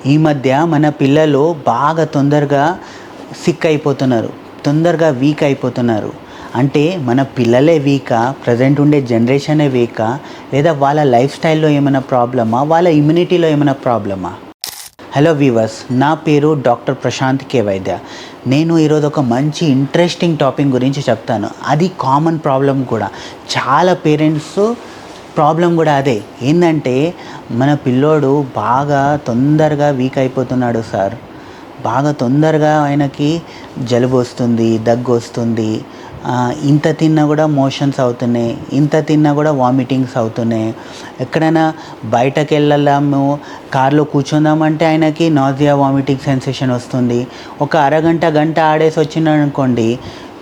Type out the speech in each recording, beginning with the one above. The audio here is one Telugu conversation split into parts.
ఈ మధ్య మన పిల్లలు బాగా తొందరగా సిక్ అయిపోతున్నారు, తొందరగా వీక్ అయిపోతున్నారు. అంటే మన పిల్లలే వీకా, ప్రజెంట్ ఉండే జనరేషనే వీకా, లేదా వాళ్ళ లైఫ్ స్టైల్లో ఏమైనా ప్రాబ్లమా, వాళ్ళ ఇమ్యూనిటీలో ఏమైనా ప్రాబ్లమా? హలో వీవర్స్, నా పేరు డాక్టర్ ప్రశాంత్ కే వైద్య. నేను ఈరోజు ఒక మంచి ఇంట్రెస్టింగ్ టాపిక్ గురించి చెప్తాను. అది కామన్ ప్రాబ్లం కూడా. చాలా పేరెంట్స్ ప్రాబ్లం కూడా అదే. ఏంటంటే మన పిల్లోడు బాగా తొందరగా వీక్ అయిపోతున్నాడు సార్. బాగా తొందరగా ఆయనకి జలుబు వస్తుంది, దగ్గు వస్తుంది, ఇంత తిన్నా కూడా మోషన్స్ అవుతున్నాయి, ఇంత తిన్నా కూడా వామిటింగ్స్ అవుతున్నాయి. ఎక్కడైనా బయటకు వెళ్ళాము, కార్లో కూర్చుందామంటే ఆయనకి నాజియా, వామిటింగ్ సెన్సేషన్ వస్తుంది. ఒక అరగంట గంట ఆడేసి వచ్చినాడు అనుకోండి,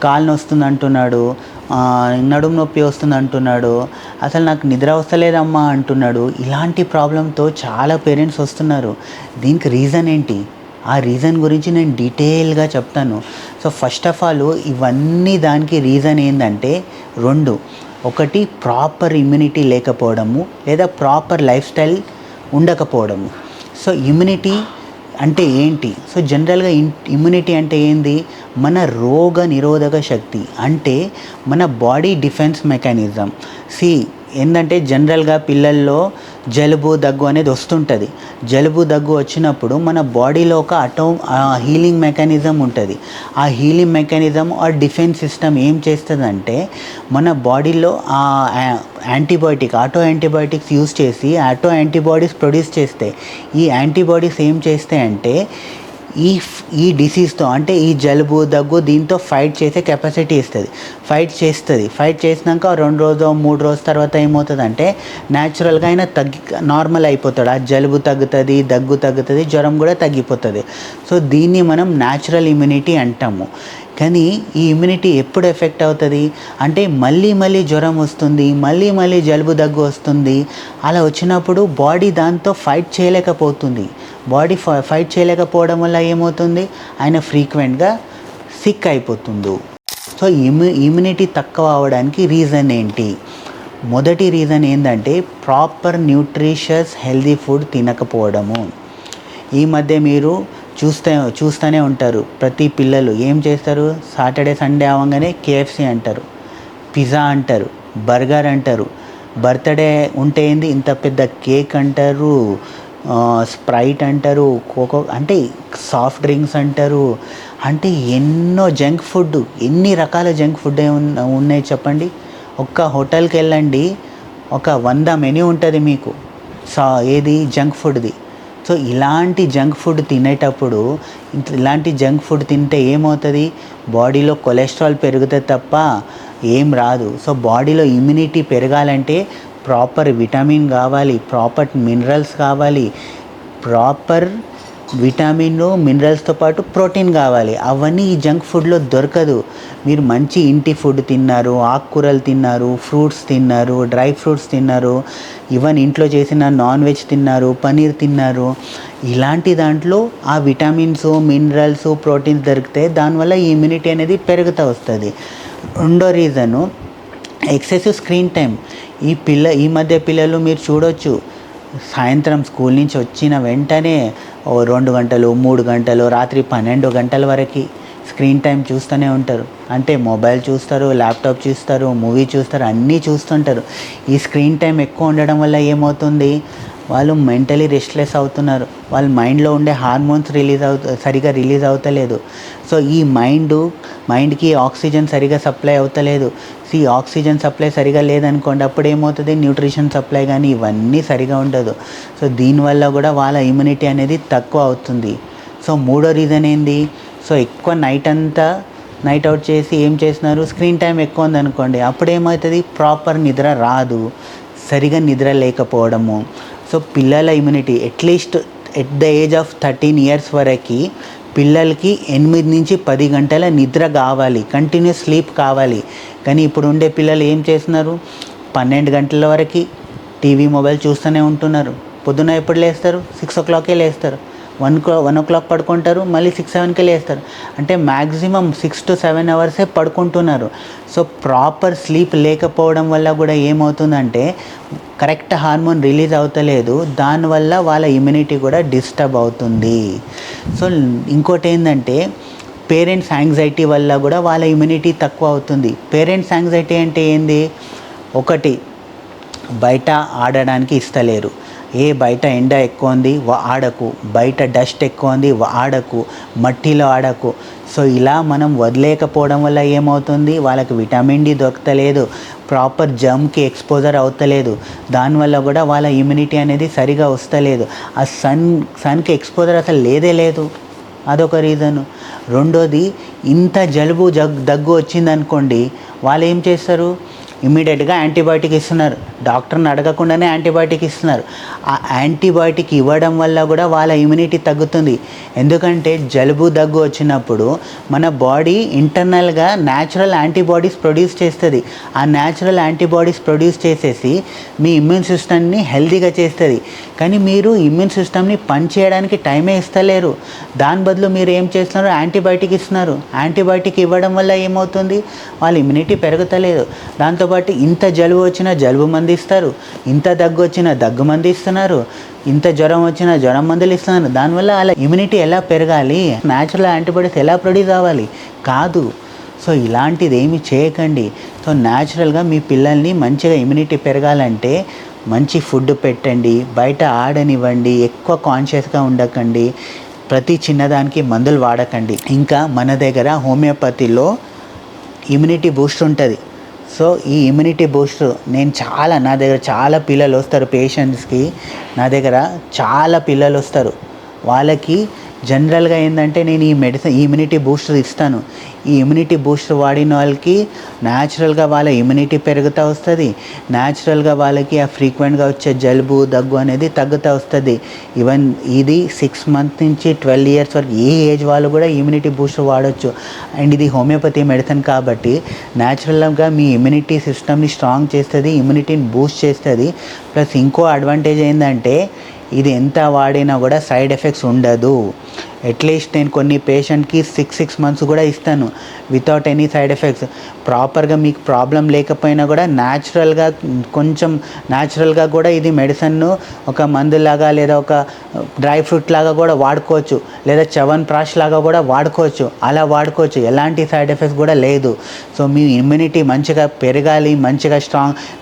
కాలు నొస్తుంది అంటున్నాడు, నడుము నొప్పి వస్తుంది అంటున్నాడు, అసలు నాకు నిద్ర వస్తలేదమ్మా అంటున్నాడు. ఇలాంటి ప్రాబ్లంతో చాలా పేరెంట్స్ వస్తున్నారు. దీనికి రీజన్ ఏంటి? ఆ రీజన్ గురించి నేను డీటెయిల్గా చెప్తాను. సో ఫస్ట్ ఆఫ్ ఆల్ ఇవన్నీ దానికి రీజన్ ఏంటంటే రెండు. ఒకటి ప్రాపర్ ఇమ్యూనిటీ లేకపోవడము, లేదా ప్రాపర్ లైఫ్ స్టైల్ ఉండకపోవడము. సో ఇమ్యూనిటీ అంటే ఏంటి? సో జనరల్గా ఇమ్యూనిటీ అంటే ఏంది? మన రోగ నిరోధక శక్తి, అంటే మన బాడీ డిఫెన్స్ మెకానిజం. ఏంటంటే జనరల్గా పిల్లల్లో జలుబు దగ్గు అనేది వస్తుంటుంది. జలుబు దగ్గు వచ్చినప్పుడు మన బాడీలో ఒక హీలింగ్ మెకానిజం ఉంటుంది. ఆ హీలింగ్ మెకానిజం ఆ డిఫెన్స్ సిస్టమ్ ఏం చేస్తుందంటే మన బాడీలో ఆటో యాంటీబయాటిక్స్ యూజ్ చేసి యాంటీబాడీస్ ప్రొడ్యూస్ చేస్తాయి. ఈ యాంటీబాడీస్ ఏం చేస్తాయి అంటే ఈ డిసీజ్తో, అంటే ఈ జలుబు దగ్గు దీంతో ఫైట్ చేసే కెపాసిటీ ఇస్తుంది. ఫైట్ చేసినాక 2 రోజు 3 రోజుల తర్వాత ఏమవుతుందంటే న్యాచురల్గా ఆయన నార్మల్ అయిపోతాడు. ఆ జలుబు తగ్గుతుంది, దగ్గు తగ్గుతుంది, జ్వరం కూడా తగ్గిపోతుంది. సో దీన్ని మనం న్యాచురల్ ఇమ్యూనిటీ అంటాము. కానీ ఈ ఇమ్యూనిటీ ఎప్పుడు ఎఫెక్ట్ అవుతుంది అంటే మళ్ళీ జ్వరం వస్తుంది, మళ్ళీ జలుబు దగ్గు వస్తుంది. అలా వచ్చినప్పుడు బాడీ దాంతో ఫైట్ చేయలేకపోతుంది. ఫైట్ చేయలేకపోవడం వల్ల ఏమవుతుంది? ఆయన ఫ్రీక్వెంట్గా సిక్ అయిపోతుంది. సో ఇమ్యూనిటీ తక్కువ అవడానికి రీజన్ ఏంటి? మొదటి రీజన్ ఏంటంటే ప్రాపర్ న్యూట్రిషియస్ హెల్దీ ఫుడ్ తినకపోవడము. ఈ మధ్య మీరు చూస్తూనే ఉంటారు, ప్రతి పిల్లలు ఏం చేస్తారు? సాటర్డే సండే అవ్వగానే KFC అంటారు, పిజ్జా అంటారు, బర్గర్ అంటారు. బర్త్డే ఉంటే ఏంది ఇంత పెద్ద కేక్ అంటారు, స్ప్రైట్ అంటారు, కోకో అంటే సాఫ్ట్ డ్రింక్స్ అంటారు. అంటే ఎన్నో జంక్ ఫుడ్, ఎన్ని రకాల జంక్ ఫుడ్ ఉన్నాయి చెప్పండి. ఒక్క హోటల్కి వెళ్ళండి, ఒక 100 మెనూ ఉంటుంది మీకు ఏది జంక్ ఫుడ్ది. సో ఇలాంటి జంక్ ఫుడ్ తినేటప్పుడు, ఇలాంటి జంక్ ఫుడ్ తింటే ఏమవుతుంది? బాడీలో కొలెస్ట్రాల్ పెరుగుతుంది తప్ప ఏం రాదు. సో బాడీలో ఇమ్యూనిటీ పెరగాలంటే ప్రాపర్ విటమిన్ కావాలి, ప్రాపర్ మినరల్స్ కావాలి, ప్రాపర్ మినరల్స్తో పాటు ప్రోటీన్ కావాలి. అవన్నీ ఈ జంక్ ఫుడ్లో దొరకదు. మీరు మంచి ఇంటి ఫుడ్ తిన్నారు, ఆకుకూరలు తిన్నారు, ఫ్రూట్స్ తిన్నారు, డ్రై ఫ్రూట్స్ తిన్నారు, ఈవెన్ ఇంట్లో చేసిన నాన్ వెజ్ తిన్నారు, పన్నీర్ తిన్నారు. ఇలాంటి దాంట్లో ఆ విటమిన్స్, మినరల్స్, ప్రోటీన్స్ దొరికితే దానివల్ల ఈ ఇమ్యూనిటీ అనేది పెరుగుతూ వస్తుంది. రెండో రీజను ఎక్సెసివ్ స్క్రీన్ టైం. ఈ మధ్య పిల్లలు మీరు చూడొచ్చు, సాయంత్రం స్కూల్ నుంచి వచ్చిన వెంటనే 2 గంటలు, 3 గంటలు, రాత్రి 12 గంటల వరకు స్క్రీన్ టైం చూస్తూనే ఉంటారు. అంటే మొబైల్ చూస్తారు, ల్యాప్టాప్ చూస్తారు, మూవీ చూస్తారు, అన్నీ చూస్తుంటారు. ఈ స్క్రీన్ టైం ఎక్కువ ఉండడం వల్ల ఏమవుతుంది? వాళ్ళు మెంటలీ రెస్ట్లెస్ అవుతున్నారు. వాళ్ళ మైండ్లో ఉండే హార్మోన్స్ సరిగా రిలీజ్ అవుతలేదు. సో ఈ మైండ్కి ఆక్సిజన్ సరిగా సప్లై అవుతలేదు. ఆక్సిజన్ సప్లై సరిగా లేదనుకోండి, అప్పుడు ఏమవుతుంది? న్యూట్రిషన్ సప్లై కానీ ఇవన్నీ సరిగా ఉండదు. సో దీనివల్ల కూడా వాళ్ళ ఇమ్యూనిటీ అనేది తక్కువ అవుతుంది. సో మూడో రీజన్ ఏంది? సో ఎక్కువ నైట్ అవుట్ చేసి ఏం చేస్తున్నారు? స్క్రీన్ టైం ఎక్కువ ఉందనుకోండి, అప్పుడు ఏమవుతుంది? ప్రాపర్ నిద్ర రాదు, సరిగా నిద్ర లేకపోవడము. సో పిల్లల immunity at least at the age of 13 years వరకు పిల్లలకి 8 నుంచి 10 గంటల నిద్ర కావాలి, కంటిన్యూస్ స్లీప్ కావాలి. కానీ ఇప్పుడు ఉండే పిల్లలు ఏం చేస్తున్నారు? 12 గంటల వరకు టీవీ, మొబైల్ చూస్తూనే ఉంటున్నారు. పొద్దున ఎప్పుడు లేస్తారు? 6 o'clock లేస్తారు. 1 o'clock పడుకుంటారు, మళ్ళీ 6-7కే లేస్తారు. అంటే మ్యాక్సిమం 6 to 7 అవర్సే పడుకుంటున్నారు. సో ప్రాపర్ స్లీప్ లేకపోవడం వల్ల కూడా ఏమవుతుందంటే కరెక్ట్ హార్మోన్ రిలీజ్ అవుతలేదు, దానివల్ల వాళ్ళ ఇమ్యూనిటీ కూడా డిస్టర్బ్ అవుతుంది. సో ఇంకోటి ఏంటంటే పేరెంట్స్ యాంగ్జైటీ వల్ల కూడా వాళ్ళ ఇమ్యూనిటీ తక్కువ అవుతుంది. పేరెంట్స్ యాంగ్జైటీ అంటే ఏంది? ఒకటి, బయట ఆడడానికి ఇస్తలేరు. బయట ఎండ ఎక్కువ ఉంది ఆడకు, బయట డస్ట్ ఎక్కువ ఉంది ఆడకు, మట్టిలో ఆడకు. సో ఇలా మనం వదిలేకపోవడం వల్ల ఏమవుతుంది, వాళ్ళకి విటమిన్ డి దొరకలేదు, ప్రాపర్ జర్మ్కి ఎక్స్పోజర్ అవుతలేదు, దానివల్ల కూడా వాళ్ళ ఇమ్యూనిటీ అనేది సరిగా వస్తలేదు. ఆ సన్కి ఎక్స్పోజర్ అసలు లేదు, అదొక రీజను. రెండోది, ఇంత జలుబు దగ్గు వచ్చిందనుకోండి, వాళ్ళు ఏం చేస్తారు, ఇమ్మీడియట్గా యాంటీబయాటిక్ ఇస్తున్నారు. డాక్టర్ని అడగకుండానే యాంటీబయాటిక్ ఇస్తున్నారు. ఆ యాంటీబయాటిక్ ఇవ్వడం వల్ల కూడా వాళ్ళ ఇమ్యూనిటీ తగ్గుతుంది. ఎందుకంటే జలుబు దగ్గు వచ్చినప్పుడు మన బాడీ ఇంటర్నల్గా న్యాచురల్ యాంటీబాడీస్ ప్రొడ్యూస్ చేస్తుంది. ఆ న్యాచురల్ యాంటీబాడీస్ ప్రొడ్యూస్ చేసేసి మీ ఇమ్యూన్ సిస్టమ్ని హెల్తీగా చేస్తుంది. కానీ మీరు ఇమ్యూన్ సిస్టమ్ని పనిచేయడానికి టైమే ఇస్తలేరు. దాని బదులు మీరు ఏం చేస్తున్నారు, యాంటీబయాటిక్ ఇస్తున్నారు. యాంటీబయాటిక్ ఇవ్వడం వల్ల ఏమవుతుంది, వాళ్ళ ఇమ్యూనిటీ పెరుగుతలేదు. దాంతోపాటు ఇంత జలుబు వచ్చినా జలుబు మందు ఇస్తారు, ఇంత దగ్గు వచ్చినా దగ్గు మందు ఇస్తున్నారు, ఇంత జ్వరం వచ్చినా జ్వరం మందులు ఇస్తున్నారు. దానివల్ల వాళ్ళ ఇమ్యూనిటీ ఎలా పెరగాలి, న్యాచురల్ యాంటీబాడీస్ ఎలా ప్రొడ్యూస్ అవ్వాలి? కాదు. సో ఇలాంటిది ఏమి చేయకండి. సో న్యాచురల్గా మీ పిల్లల్ని మంచిగా ఇమ్యూనిటీ పెరగాలంటే మంచి ఫుడ్ పెట్టండి, బయట ఆడనివ్వండి, ఎక్కువ కాన్షియస్గా ఉండకండి, ప్రతి చిన్నదానికి మందులు వాడకండి. ఇంకా మన దగ్గర హోమియోపతిలో ఇమ్యూనిటీ బూస్టర్ ఉంటుంది. సో ఈ ఇమ్యూనిటీ బూస్టర్ నా దగ్గర చాలా పిల్లలు వస్తారు, పేషెంట్స్కి నా దగ్గర చాలా పిల్లలు వస్తారు. వాళ్ళకి జనరల్గా ఏంటంటే నేను ఈ ఇమ్యూనిటీ బూస్టర్ ఇస్తాను. ఈ ఇమ్యూనిటీ బూస్టర్ వాడిన వాళ్ళకి న్యాచురల్గా వాళ్ళ ఇమ్యూనిటీ పెరుగుతూ వస్తుంది, న్యాచురల్గా వాళ్ళకి ఆ ఫ్రీక్వెంట్గా వచ్చే జలుబు దగ్గు అనేది తగ్గుతూ వస్తుంది. ఈవెన్ ఇది 6 months నుంచి 12 years వరకు ఏ ఏజ్ వాళ్ళు కూడా ఇమ్యూనిటీ బూస్టర్ వాడచ్చు. అండ్ ఇది హోమియోపతి మెడిసిన్ కాబట్టి న్యాచురల్గా మీ ఇమ్యూనిటీ సిస్టమ్ని స్ట్రాంగ్ చేస్తుంది, ఇమ్యూనిటీని బూస్ట్ చేస్తుంది. ప్లస్ ఇంకో అడ్వాంటేజ్ ఏంటంటే ఇది ఎంత వాడినా కూడా సైడ్ ఎఫెక్ట్స్ ఉండదు. అట్లీస్ట్ నేను కొన్ని పేషెంట్కి 6 months కూడా ఇస్తాను వితౌట్ ఎనీ సైడ్ ఎఫెక్ట్స్. ప్రాపర్గా మీకు ప్రాబ్లం లేకపోయినా కూడా న్యాచురల్గా కూడా ఇది మెడిసిన్ను ఒక మందులాగా లేదా ఒక డ్రై ఫ్రూట్ లాగా కూడా వాడుకోవచ్చు, లేదా చ్యవన్ప్రాష్ లాగా కూడా వాడుకోవచ్చు. అలా వాడుకోవచ్చు, ఎలాంటి సైడ్ ఎఫెక్ట్స్ కూడా లేదు. సో మీ ఇమ్యూనిటీ మంచిగా పెరగాలి, మంచిగా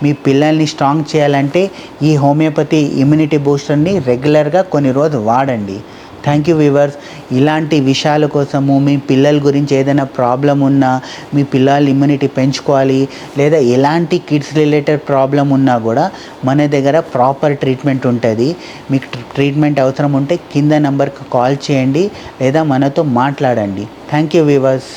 మీ పిల్లల్ని స్ట్రాంగ్ చేయాలంటే ఈ హోమియోపతి ఇమ్యూనిటీ బూస్టర్ని రెగ్యులర్గా కొన్ని రోజులు వాడండి. Thank you viewers. ఇలాంటి విషయాల కోసము మీ పిల్లల గురించి ఏదైనా ప్రాబ్లం ఉన్నా, మీ పిల్లల ఇమ్యూనిటీ పెంచుకోవాలి, లేదా ఎలాంటి కిడ్స్ రిలేటెడ్ ప్రాబ్లం ఉన్నా కూడా మన దగ్గర ప్రాపర్ ట్రీట్మెంట్ ఉంటుంది. మీకు ట్రీట్మెంట్ అవసరం ఉంటే కింద నెంబర్కి కాల్ చేయండి లేదా మనతో మాట్లాడండి. Thank you viewers.